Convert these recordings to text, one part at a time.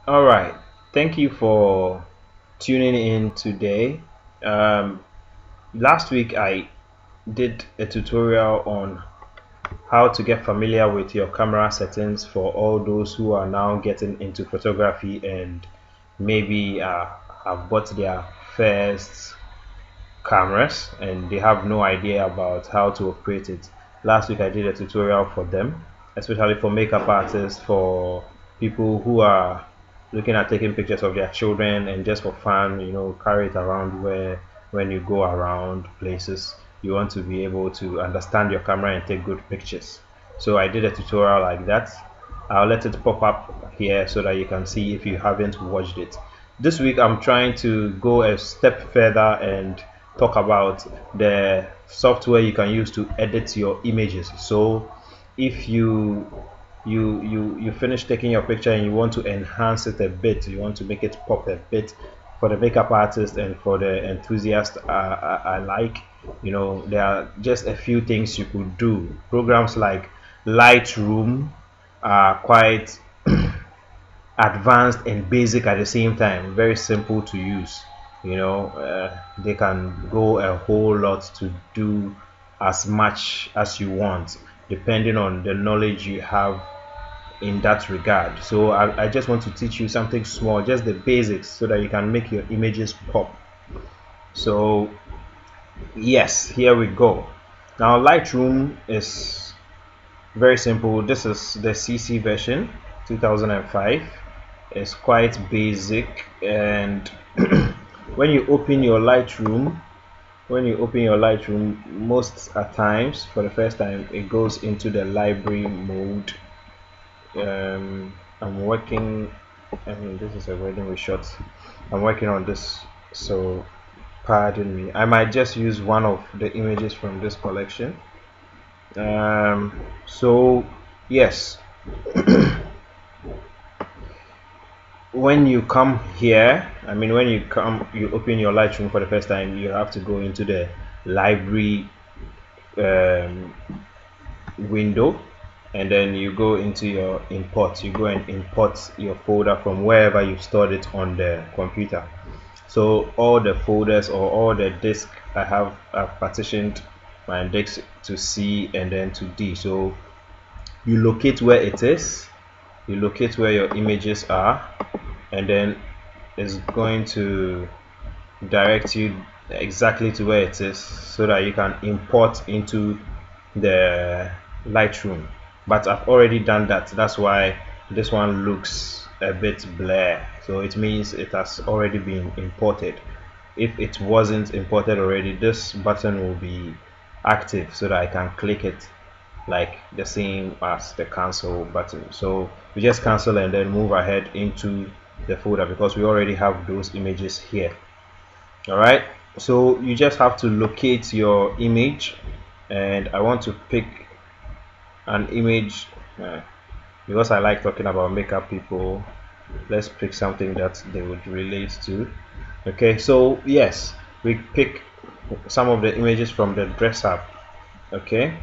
All right. Thank you for tuning in today. Um, Last week I did a tutorial on how to get familiar with your camera settings for all those who are now getting into photography and maybe have bought their first cameras and they have no idea about how to operate it. Last week I did a tutorial for them, especially for makeup artists, for people who are looking at taking pictures of their children and just for fun, carry it around where when you go around places you want to be able to understand your camera and take good pictures. So I did a tutorial like that. I'll let it pop up here so that you can see if you haven't watched it. This week I'm trying to go a step further and talk about the software you can use to edit your images. So if you finish taking your picture and you want to enhance it a bit, you want to make it pop a bit for the makeup artist and for the enthusiast alike, there are just a few things you could do. Programs like Lightroom are quite advanced and basic at the same time, very simple to use. They can go a whole lot to do as much as you want depending on the knowledge you have in that regard. So I just want to teach you something small, just the basics, so that you can make your images pop. So yes, here we go. Now Lightroom is very simple. This is the CC version 2005. It's quite basic, and when you open your Lightroom, most at times for the first time it goes into the library mode. I'm working, this is a wedding we shot. I'm working on this, so pardon me. I might just use one of the images from this collection. So yes, when you come here, you open your Lightroom for the first time, you have to go into the library um, window, and then you go into your import. You go and import your folder from wherever you stored it on the computer. So all the folders or all the disk I've partitioned my disk to C and then to D. So you locate where it is, you locate where your images are, and then it's going to direct you exactly to where it is so that you can import into the Lightroom. But I've already done that. That's why this one looks a bit blur. So it means it has already been imported. If it wasn't imported already, this button will be active so that I can click it, like the same as the cancel button. So we just cancel and then move ahead into the folder because we already have those images here. All right, so you just have to locate your image, and I want to pick an image because I like talking about makeup people. Let's pick something that they would relate to. Okay, so yes, we pick some of the images from the dress up. Okay,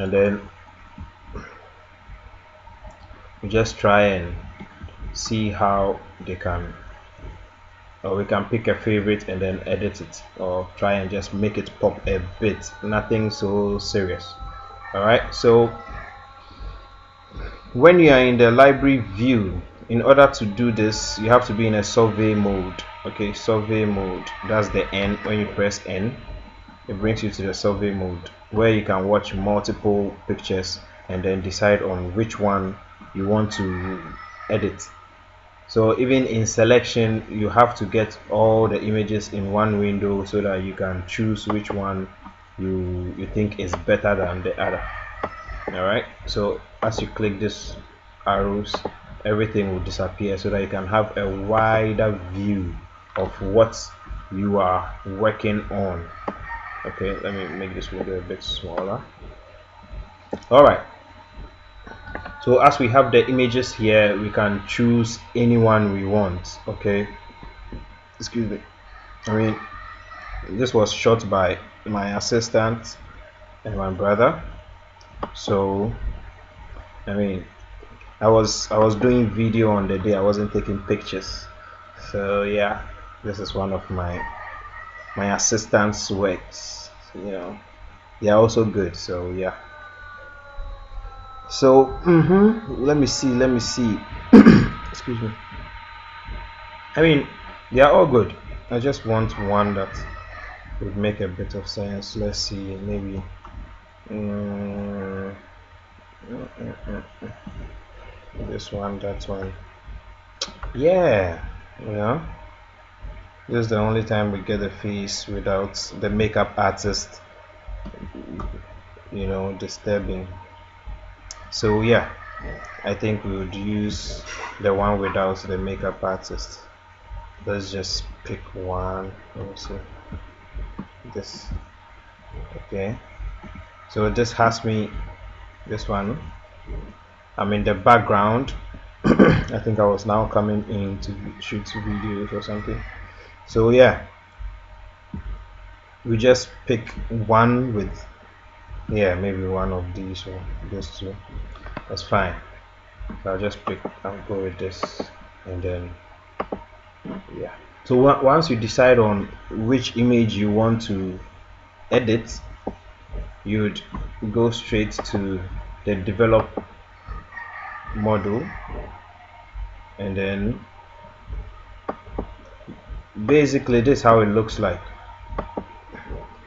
and then we just try and see how they can, or we can pick a favorite and then edit it, or try and just make it pop a bit. Nothing so serious. All right, so when you are in the library view, in order to do this you have to be in a survey mode. Okay, survey mode, that's the N. When you press N, it brings you to the survey mode where you can watch multiple pictures and then decide on which one you want to edit. So even in selection you have to get all the images in one window so that you can choose which one you think is better than the other. All right, so as you click this arrows, everything will disappear so that you can have a wider view of what you are working on. Okay, let me make this window a bit smaller. All right, so as we have the images here, we can choose anyone we want. Okay, excuse me, this was shot by my assistant and my brother, so I was doing video on the day. I wasn't taking pictures. So yeah, this is one of my assistant's works. They are also good. So yeah. So let me see. Excuse me. I mean, they are all good. I just want one that would make a bit of sense. Let's see, maybe. mm, mm, mm, mm, this one, that one. Yeah, you know, this is the only time we get a face without the makeup artist, disturbing. So yeah, I think we would use the one without the makeup artist. Let's just pick one. Let me see. This. Okay. So this has me. This one. I'm in the background. I think I was now coming in to shoot videos or something. So yeah, we just pick one with, yeah, maybe one of these or these two. That's fine. So I'll go with this, and then yeah. So once you decide on which image you want to edit, you'd go straight to the develop model, and then basically this is how it looks like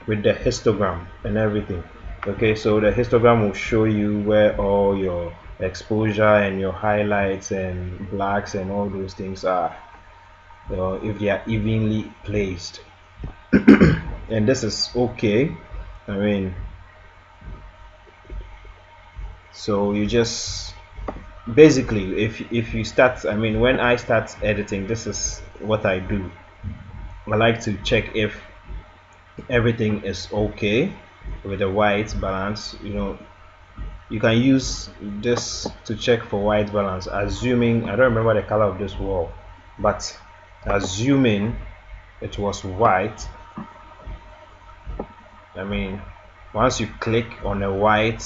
with the histogram and everything. Okay, so the histogram will show you where all your exposure and your highlights and blacks and all those things are, if they are evenly placed. And this is okay. I mean, so you just basically, if you start, I mean, when I start editing, this is what I do. I like to check if everything is okay with the white balance. You can use this to check for white balance, assuming, I don't remember the color of this wall, but assuming it was white. I mean, once you click on a white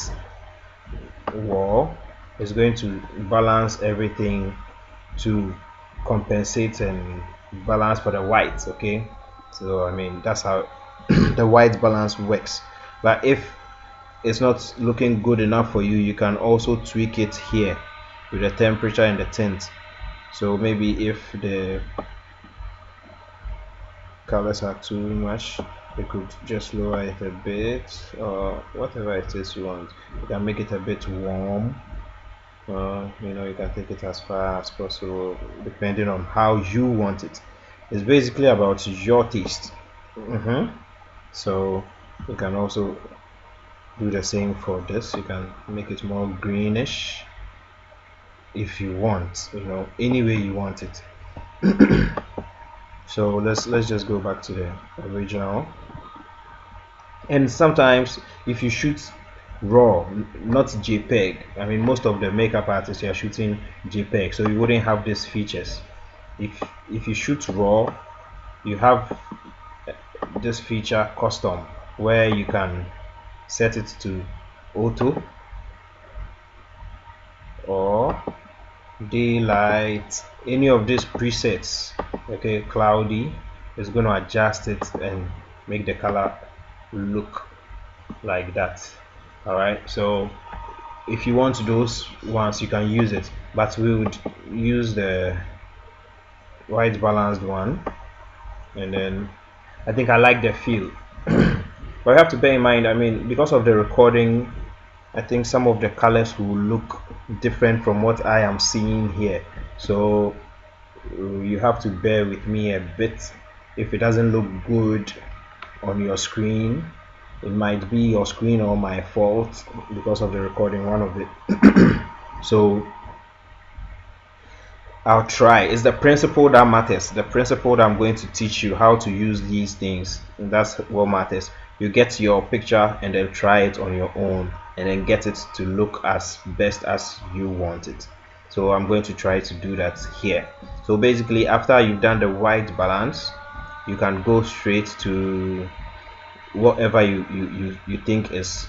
wall, it's going to balance everything to compensate and balance for the white. Okay, so I mean, that's how the white balance works. But if it's not looking good enough for you, you can also tweak it here with the temperature and the tint. So maybe if the colors are too much, you could just lower it a bit, or whatever it is you want. You can make it a bit warm. You can take it as far as possible depending on how you want it. It's basically about your taste. So you can also do the same for this. You can make it more greenish if you want, any way you want it. So let's just go back to the original. And sometimes if you shoot raw, not JPEG, I mean, most of the makeup artists are shooting JPEG, so you wouldn't have these features. If you shoot raw, you have this feature custom, where you can set it to auto or daylight, any of these presets. Okay, cloudy is going to adjust it and make the color look like that. All right, so if you want those ones, you can use it, but we would use the white balanced one. And then I think I like the feel. But you have to bear in mind, I mean, because of the recording, I think some of the colors will look different from what I am seeing here. So you have to bear with me a bit. If it doesn't look good on your screen, it might be your screen or my fault because of the recording, one of it. So I'll try. It's the principle that matters. The principle that I'm going to teach you how to use these things. And that's what matters. You get your picture and then try it on your own, and then get it to look as best as you want it. So I'm going to try to do that here. So basically, after you've done the white balance, you can go straight to whatever you think is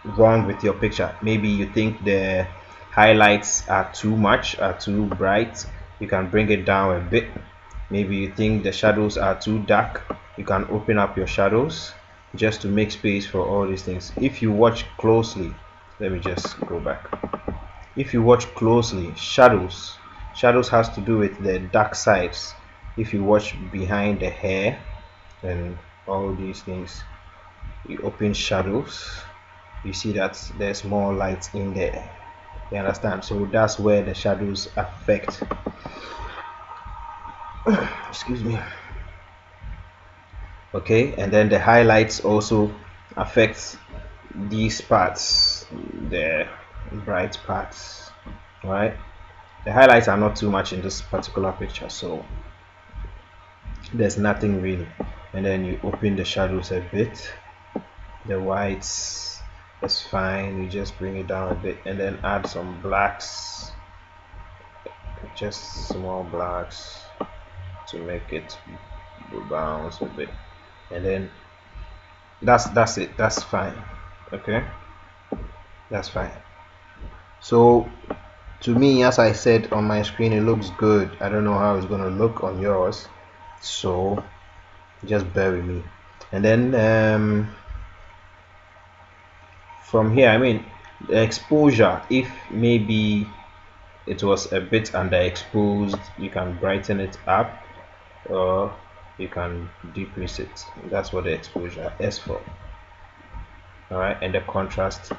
wrong with your picture. Maybe you think the highlights are too much, are too bright, you can bring it down a bit. Maybe you think the shadows are too dark, you can open up your shadows just to make space for all these things. If you watch closely, let me just go back. If you watch closely, shadows has to do with the dark sides. If you watch behind the hair and all these things, you open shadows, you see that there's more light in there. You understand? So that's where the shadows affect. Excuse me. Okay, and then the highlights also affect these parts, the bright parts. Right? The highlights are not too much in this particular picture, so there's nothing really. And then you open the shadows a bit, the whites is fine, you just bring it down a bit, and then add some blacks, just small blacks to make it bounce a bit, and then that's it, that's fine. Okay, that's fine. So to me, as I said on my screen, it looks good. I don't know how it's gonna look on yours, so just bear with me. And then from here, I mean, the exposure, if maybe it was a bit underexposed, you can brighten it up or you can decrease it. That's what the exposure is for. Alright, and the contrast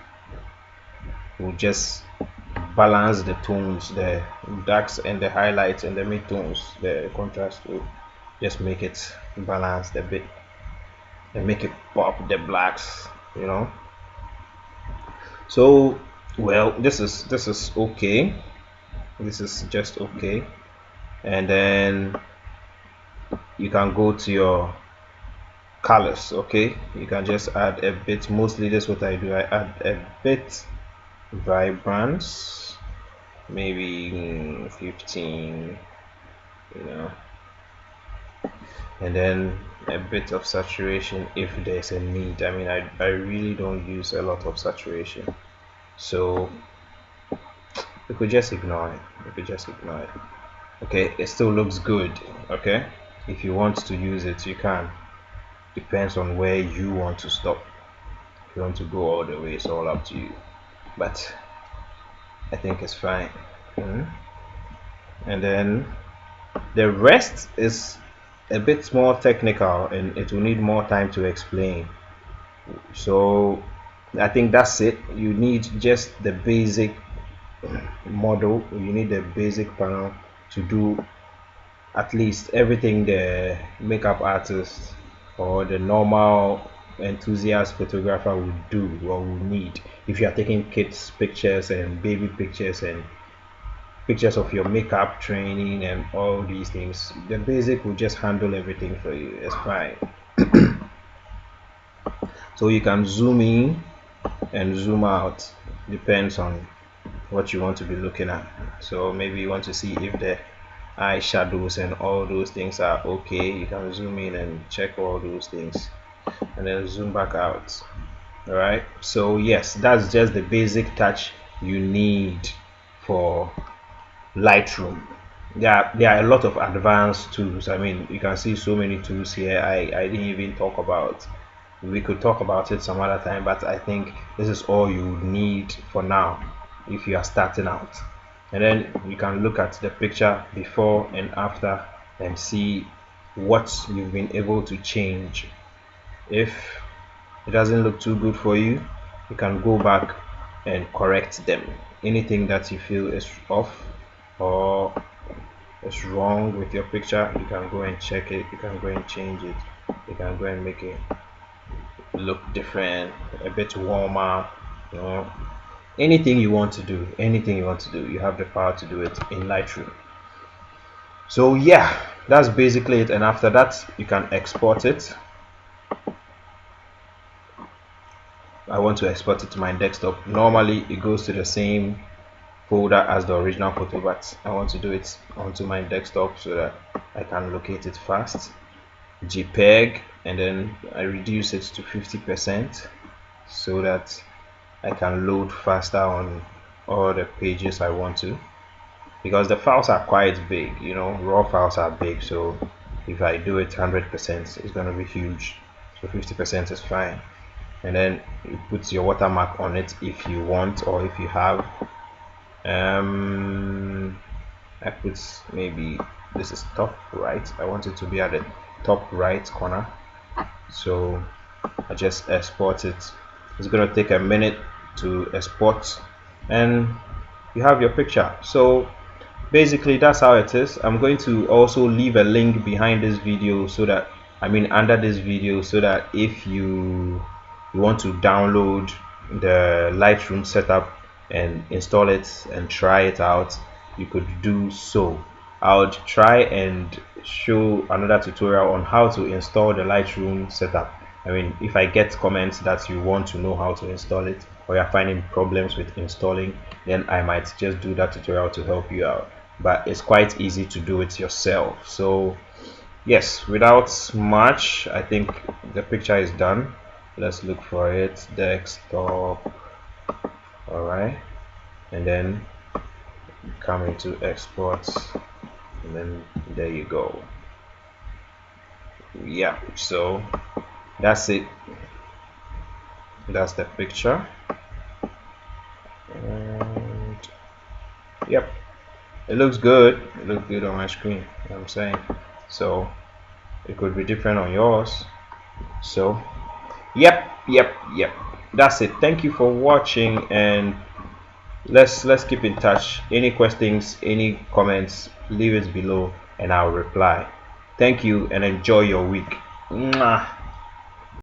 will just balance the tones, the darks and the highlights and the mid-tones. The contrast will just make it balanced a bit and make it pop the blacks, you know. So well, this is okay, this is just okay. And then you can go to your colors. Okay, you can just add a bit. Mostly this is what I do, I add a bit vibrance, maybe 15, you know, and then a bit of saturation if there's a need. I mean, I really don't use a lot of saturation, so you could just ignore it, okay. It still looks good. Okay, if you want to use it, you can. Depends on where you want to stop. If you want to go all the way, it's all up to you, but I think it's fine. And then the rest is a bit more technical and it will need more time to explain, so I think that's it. You need just the basic model, you need the basic panel to do at least everything the makeup artist or the normal enthusiast photographer would do or would need. If you are taking kids pictures and baby pictures and pictures of your makeup training and all these things, the basic will just handle everything for you. It's fine. So you can zoom in and zoom out, depends on what you want to be looking at. So maybe you want to see if the eyeshadows and all those things are okay, you can zoom in and check all those things and then zoom back out. All right, so yes, that's just the basic touch you need for Lightroom. There are a lot of advanced tools. I mean, you can see so many tools here. I didn't even talk about. We could talk about it some other time, but I think this is all you need for now if you are starting out. And then you can look at the picture before and after and see what you've been able to change. If it doesn't look too good for you, you can go back and correct them. Anything that you feel is off or is wrong with your picture, you can go and check it, you can go and change it, you can go and make it look different, a bit warmer, you know. Anything you want to do, you have the power to do it in Lightroom. So yeah, that's basically it, and after that you can export it. I want to export it to my desktop. Normally it goes to the same folder as the original photo, but I want to do it onto my desktop so that I can locate it fast. JPEG, and then I reduce it to 50% so that I can load faster on all the pages I want to, because the files are quite big, you know, raw files are big. So if I do it 100%, it's going to be huge. So 50% is fine. And then you put your watermark on it if you want, or if you have. I put, maybe this is top right. I want it to be at the top right corner. So I just export it. It's gonna take a minute to export, and you have your picture. So basically that's how it is. I'm going to also leave a link behind this video, so that, I mean under this video, so that if you want to download the Lightroom setup and install it and try it out, you could do so. I would try and show another tutorial on how to install the Lightroom setup. I mean, if I get comments that you want to know how to install it, or you're finding problems with installing, then I might just do that tutorial to help you out. But it's quite easy to do it yourself. So yes, without much, I think the picture is done. Let's look for it. Desktop. All right, and then come into export, and then there you go. Yeah, so that's it. That's the picture. And yep, it looks good. It looks good on my screen, you know what I'm saying. So it could be different on yours. So yep, that's it. Thank you for watching, and let's keep in touch. Any questions, any comments, leave it below and I'll reply. Thank you, and enjoy your week. Mwah.